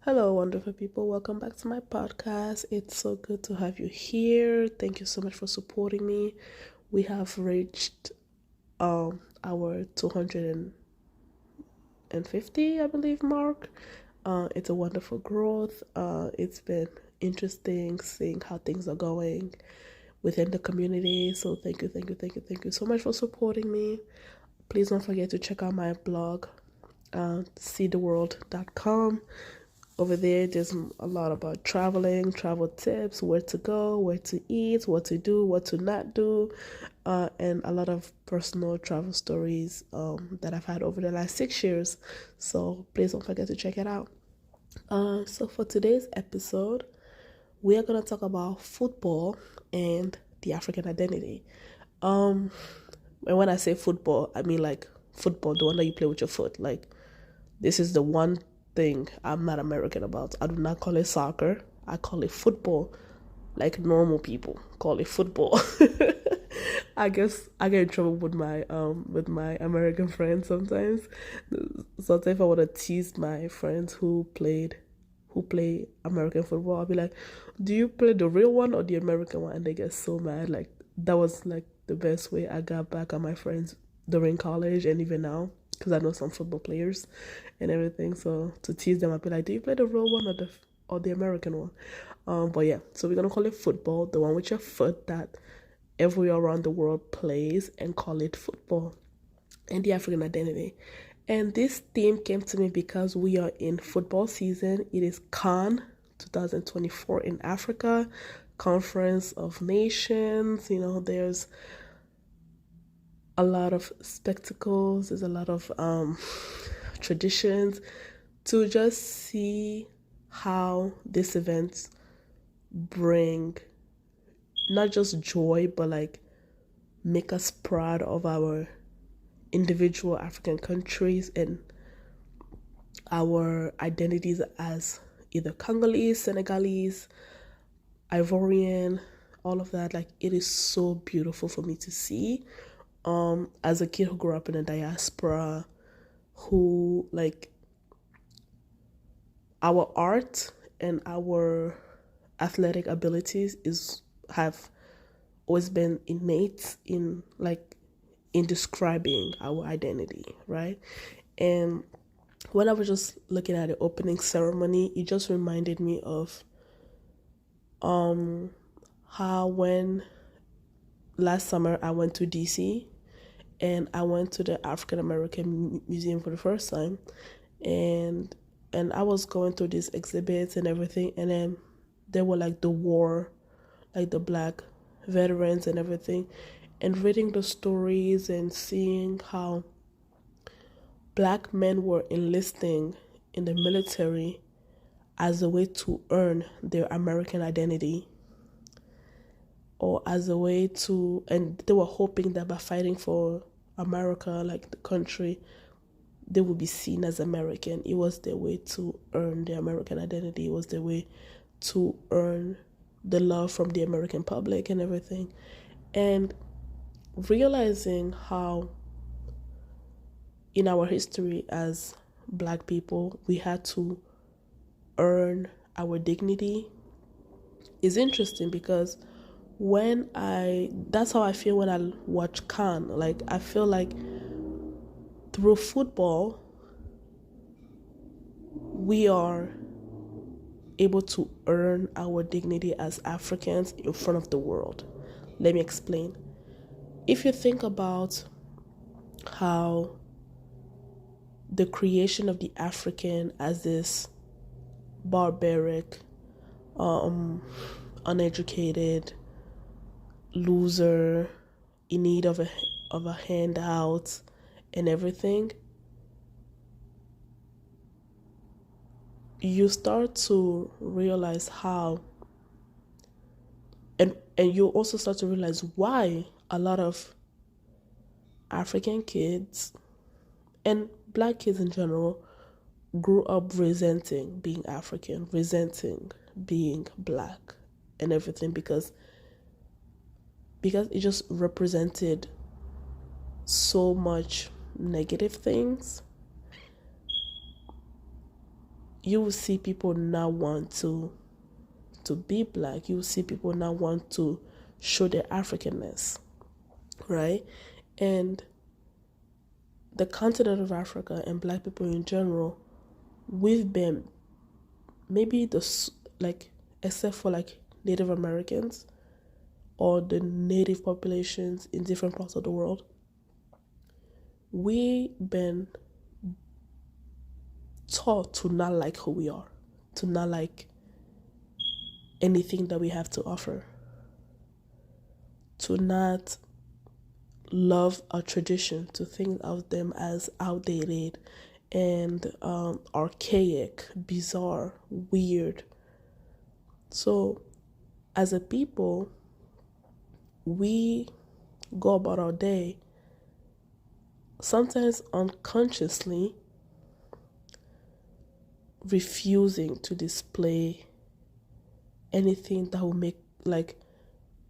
Hello, wonderful people. Welcome back to my podcast. It's so good to have you here. Thank you so much for supporting me. We have reached our 250, I believe, mark. It's a wonderful growth. It's been interesting seeing how things are going within the community. So thank you so much for supporting me. Please don't forget to check out my blog, seetheworld.com. Over there, there's a lot about traveling, travel tips, where to go, where to eat, what to do, what to not do, and a lot of personal travel stories that I've had over the last 6 years. So please don't forget to check it out. So for today's episode, we are going to talk about football and the African identity. And when I say football, I mean like football, the one that you play with your foot. Like, this is the one thing I'm not American about. I do not call it soccer. I call it football, like normal people call it football. I guess I get in trouble with my American friends sometimes. Sometimes if I want to tease my friends who play American football, I'll be like, "Do you play the real one or the American one?" And they get so mad. Like, that was like the best way I got back on my friends during college and even now, because I know some football players and everything. So to tease them, I'd be like, "Do you play the real one or the American one?" But yeah, so we're gonna call it football, the one with your foot that everywhere around the world plays, and call it football and the African identity. And this theme came to me because we are in football season. It is CAN 2024 in Africa, Conference of Nations. There's a lot of spectacles, there's a lot of traditions to just see how this event bring not just joy, but like make us proud of our individual African countries and our identities as either Congolese, Senegalese, Ivorian, all of that. Like, it is so beautiful for me to see. As a kid who grew up in a diaspora, who like our art and our athletic abilities is have always been innate in describing our identity, right? And when I was just looking at the opening ceremony, it just reminded me of how when last summer I went to DC and I went to the African American Museum for the first time, and I was going through these exhibits and everything, and then there were like the war, like the black veterans and everything, and reading the stories and seeing how black men were enlisting in the military as a way to earn their American identity, or as a way to, and they were hoping that by fighting for America, like the country, they would be seen as American. It was their way to earn their American identity. It was their way to earn the love from the American public and everything. And realizing how in our history as black people we had to earn our dignity is interesting, because that's how I feel when I watch Khan. Like, I feel like through football we are able to earn our dignity as Africans in front of the world. Let me explain. If you think about how the creation of the African as this barbaric, uneducated loser in need of a handout and everything, you start to realize how, and you also start to realize why a lot of African kids and black kids in general grew up resenting being African, resenting being black and everything, because it just represented so much negative things. you will see people now want to be black. You will see people now want to show their Africanness, right? And the continent of Africa and black people in general, we've been maybe like, except for like Native Americans or the native populations in different parts of the world, we've been taught to not like who we are, to not like anything that we have to offer, to not love our tradition, to think of them as outdated and archaic, bizarre, weird. So as a people, we go about our day sometimes unconsciously refusing to display anything that will make, like,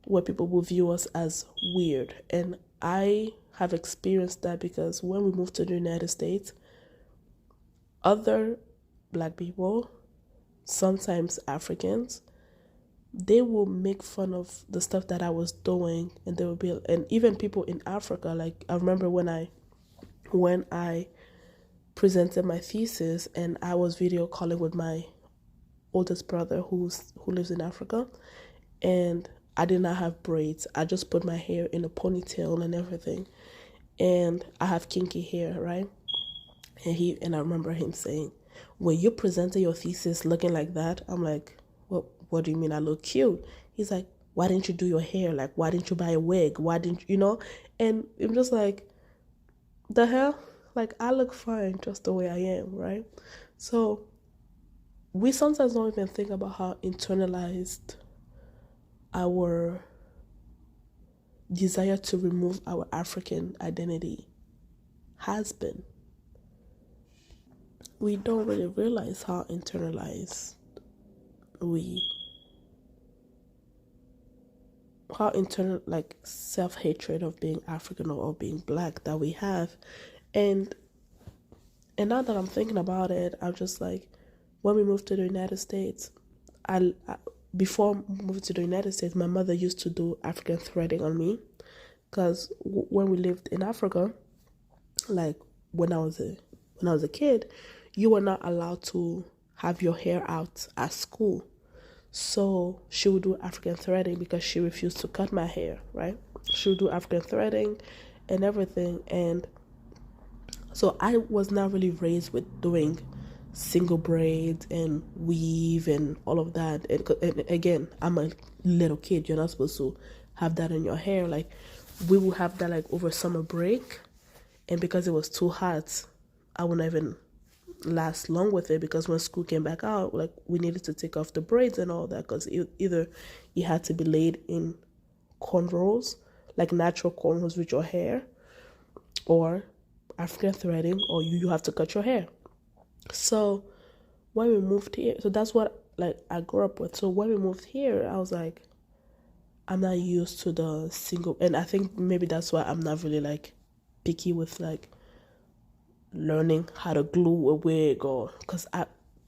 where people will view us as weird. And I have experienced that because when we moved to the United States, other black people, sometimes Africans, they will make fun of the stuff that I was doing, and they will be, and even people in Africa, like I remember when I presented my thesis and I was video calling with my oldest brother who lives in Africa, and I did not have braids. I just put my hair in a ponytail and everything, and I have kinky hair, right? And I remember him saying, "When you presented your thesis looking like that," I'm like, "What do you mean I look cute?" He's like, "Why didn't you do your hair? Like, why didn't you buy a wig? Why didn't you know?" And I'm just like, the hell? Like, I look fine just the way I am, right? So we sometimes don't even think about how internalized our desire to remove our African identity has been. We don't really realize how internalized like self-hatred of being African or being black that we have. And now that I'm thinking about it, I'm just like, when we moved to the United States, before moving to the United States, my mother used to do African threading on me, because when we lived in Africa, like when I was a kid, you were not allowed to have your hair out at school. So she would do African threading because she refused to cut my hair, right? She would do African threading and everything. And so I was not really raised with doing single braids and weave and all of that. And again, I'm a little kid. You're not supposed to have that in your hair. Like, we would have that like over summer break. And because it was too hot, I wouldn't even last long with it, because when school came back out, like, we needed to take off the braids and all that, because either it had to be laid in cornrows, like natural cornrows with your hair, or African threading, or you have to cut your hair. So when we moved here, so that's what like I grew up with. So when we moved here, I was like, I'm not used to the single, and I think maybe that's why I'm not really like picky with like learning how to glue a wig, or because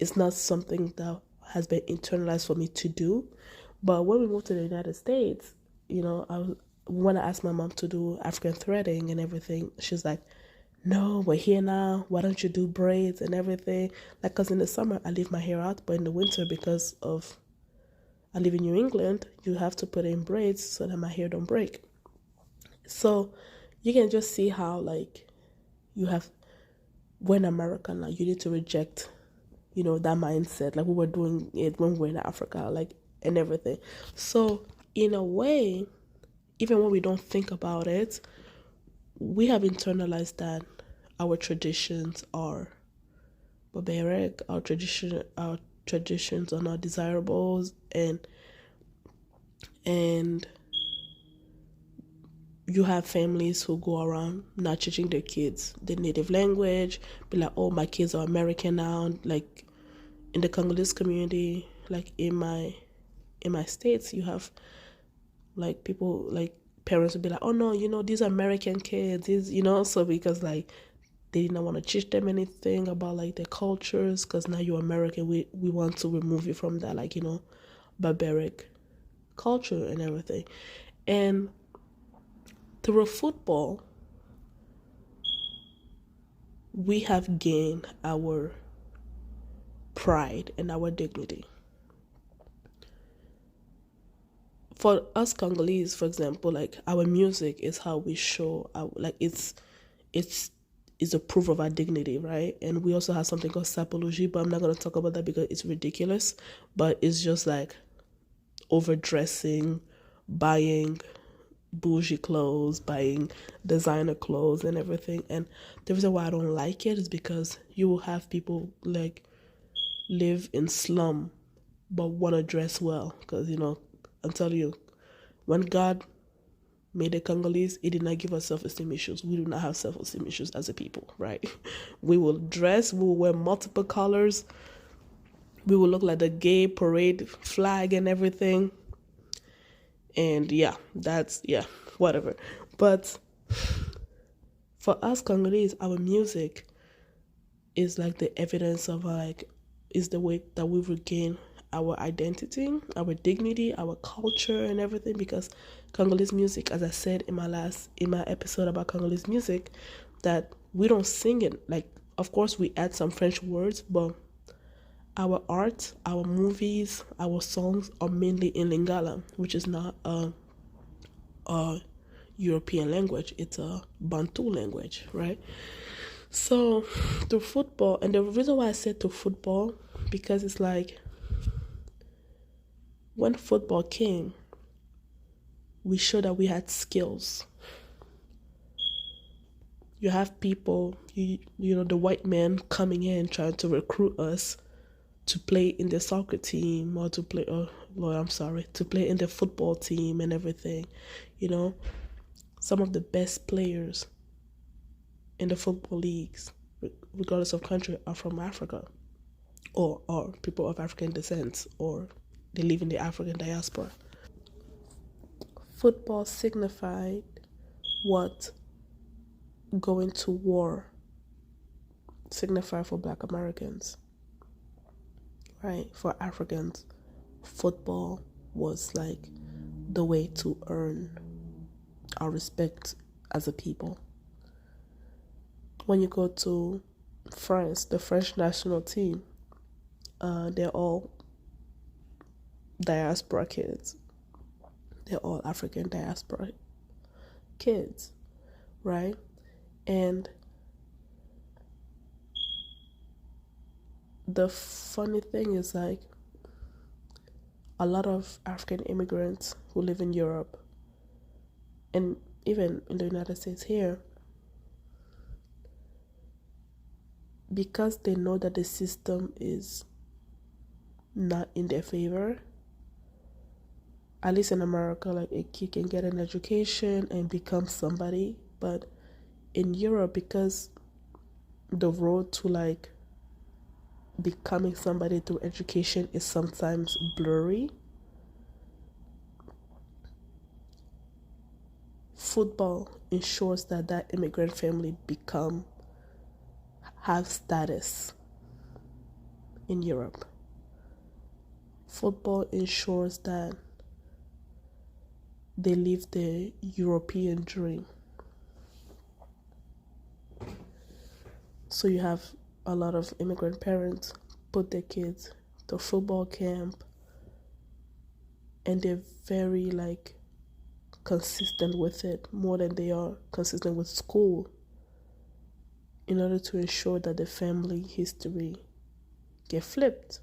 it's not something that has been internalized for me to do. But when we moved to the United States, when I asked my mom to do African threading and everything, she's like, "No, we're here now. Why don't you do braids and everything?" Like, because in the summer I leave my hair out, but in the winter, because of I live in New England, you have to put in braids so that my hair don't break. So you can just see how, like, you have, when America now, you need to reject, that mindset. Like, we were doing it when we were in Africa, like, and everything. So in a way, even when we don't think about it, we have internalized that our traditions are barbaric, our traditions are not desirable, and you have families who go around not teaching their kids the native language, be like, "Oh, my kids are American now." Like, in the Congolese community, like in my states, you have like people, like parents would be like, "Oh no, these are American kids, so because like They did not want to teach them anything about like their cultures, because now you're American. We want to remove you from that, like, barbaric culture and everything. And through football, we have gained our pride and our dignity. For us Congolese, for example, like our music is how we show our, like it's is a proof of our dignity, right? And we also have something called sapology, but I'm not gonna talk about that because it's ridiculous. But it's just like overdressing, buying bougie clothes, buying designer clothes and everything. And the reason why I don't like it is because you will have people like live in slum but want to dress well. Because, I'm telling you, when God made the Congolese, He did not give us self-esteem issues. We do not have self-esteem issues as a people, right? We will dress, we will wear multiple colors, we will look like the gay parade flag and everything. And yeah, whatever. But for us Congolese, our music is like the evidence of like, is the way that we regain our identity, our dignity, our culture and everything. Because Congolese music, as I said in my episode about Congolese music, that we don't sing it. Like, of course we add some French words, but our art, our movies, our songs are mainly in Lingala, which is not a European language. It's a Bantu language, right? So through football, and the reason why I said to football, because it's like when football came, we showed that we had skills. You have people, the white man coming in trying to recruit us to play in the soccer team or to play, to play in the football team and everything. Some of the best players in the football leagues, regardless of country, are from Africa, or are people of African descent, or they live in the African diaspora. Football signified what going to war signified for Black Americans, right? For Africans, football was like the way to earn our respect as a people. When you go to France, the French national team, they're all diaspora kids. They're all African diaspora kids, right? And the funny thing is, like, a lot of African immigrants who live in Europe and even in the United States here, because they know that the system is not in their favor, at least in America, like, a kid can get an education and become somebody. But in Europe, because the road to like becoming somebody through education is sometimes blurry, football ensures that that immigrant family have status in Europe. Football ensures that they live the European dream. So you have a lot of immigrant parents put their kids to football camp, and they're very like consistent with it, more than they are consistent with school, in order to ensure that the family history get flipped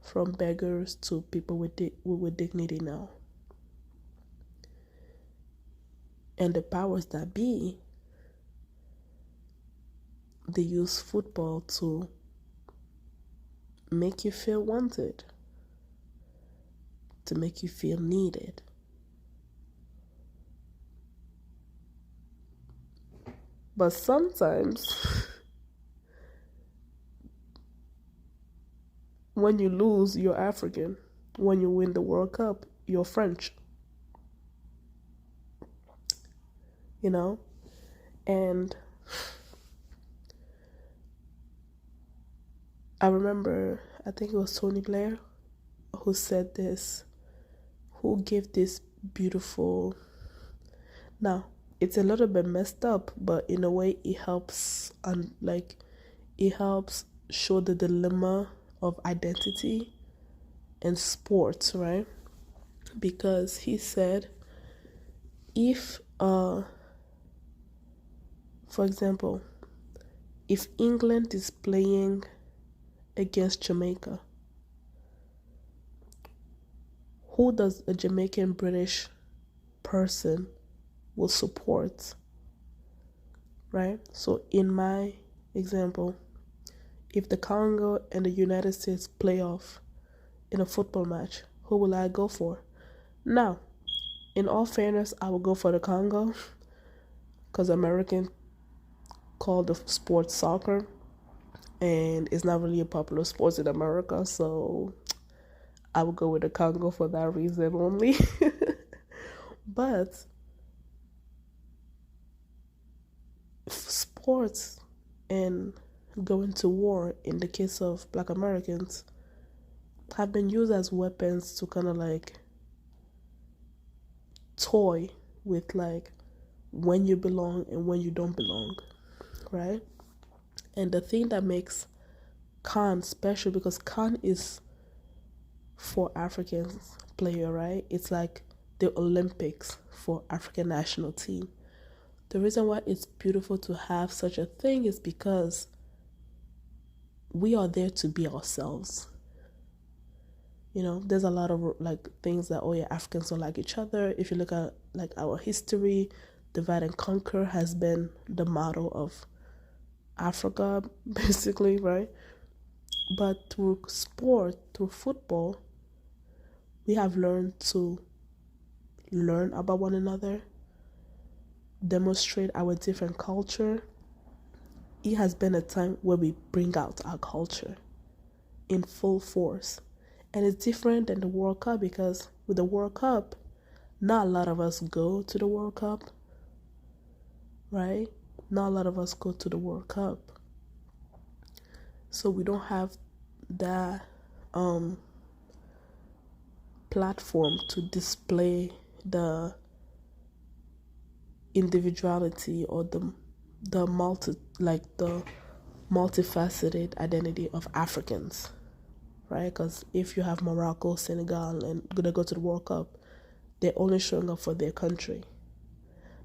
from beggars to people with dignity now. And the powers that be, they use football to make you feel wanted, to make you feel needed. But sometimes when you lose, you're African. When you win the World Cup, you're French. And I remember, I think it was Tony Blair who said this, who gave this beautiful. Now, it's a little bit messed up, but in a way, it helps, and like, it helps show the dilemma of identity in sports, right? Because he said, if, for example, if England is playing against Jamaica, who does a Jamaican British person will support, right? So in my example, if the Congo and the United States play off in a football match, who will I go for? Now, in all fairness, I will go for the Congo because Americans call the sport soccer, and it's not really a popular sport in America, so I would go with the Congo for that reason only. But sports and going to war, in the case of Black Americans, have been used as weapons to kind of like toy with like when you belong and when you don't belong, right? And the thing that makes Khan special, because Khan is for Africans player, right? It's like the Olympics for African national team. The reason why it's beautiful to have such a thing is because we are there to be ourselves. You know, there's a lot of like things that, oh yeah, Africans don't like each other. If you look at like our history, divide and conquer has been the motto of Africa, basically, right? But through sport, through football, we have learned to learn about one another, demonstrate our different culture. It has been a time where we bring out our culture in full force. And it's different than the World Cup, because with the World Cup, not a lot of us go to the World Cup, right? Not a lot of us go to the World Cup. So we don't have that platform to display the individuality or the multifaceted identity of Africans, right? Because if you have Morocco, Senegal, and gonna go to the World Cup, they're only showing up for their country.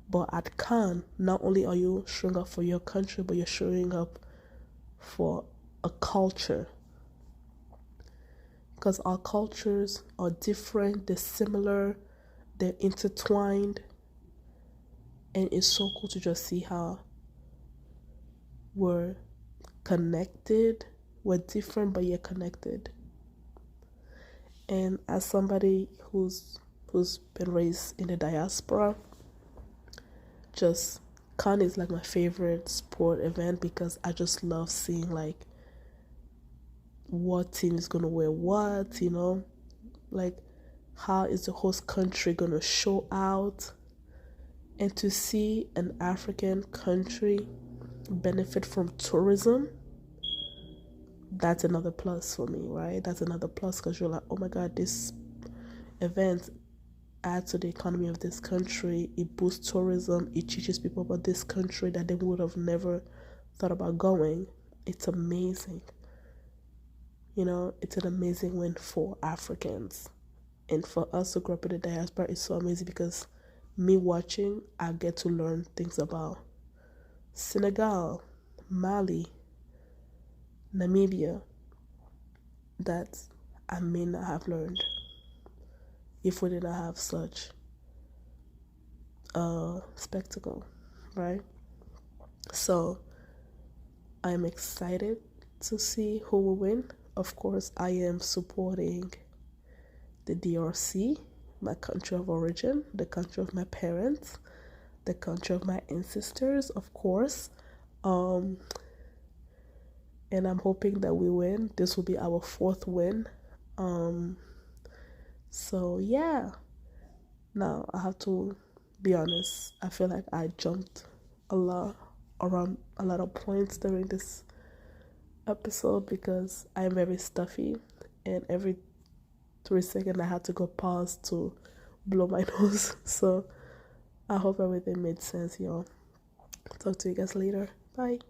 But at Cannes, not only are you showing up for your country, but you're showing up for a culture. Because our cultures are different, they're similar, they're intertwined. And it's so cool to just see how we're connected. We're different, but yet connected. And as somebody who's been raised in the diaspora, just Cannes is like my favorite sport event, because I just love seeing like what team is gonna wear what, you know, like how is the host country gonna show out. And to see an African country benefit from tourism, that's another plus for me, right? That's another plus, because you're like, oh my God, this event adds to the economy of this country. It boosts tourism. It teaches people about this country that they would have never thought about going. It's amazing. You know, it's an amazing win for Africans. And for us to grow up in the diaspora is so amazing, because me watching, I get to learn things about Senegal, Mali, Namibia that I may not have learned if we did not have such a spectacle, right? So I'm excited to see who will win. Of course, I am supporting the DRC, my country of origin, the country of my parents, the country of my ancestors, of course. And I'm hoping that we win. This will be our fourth win. So yeah. Now I have to be honest. I feel like I jumped a lot around a lot of points during this episode because I'm very stuffy, and every 3 seconds I had to go pause to blow my nose. So I hope everything made sense, y'all. Talk to you guys later. Bye.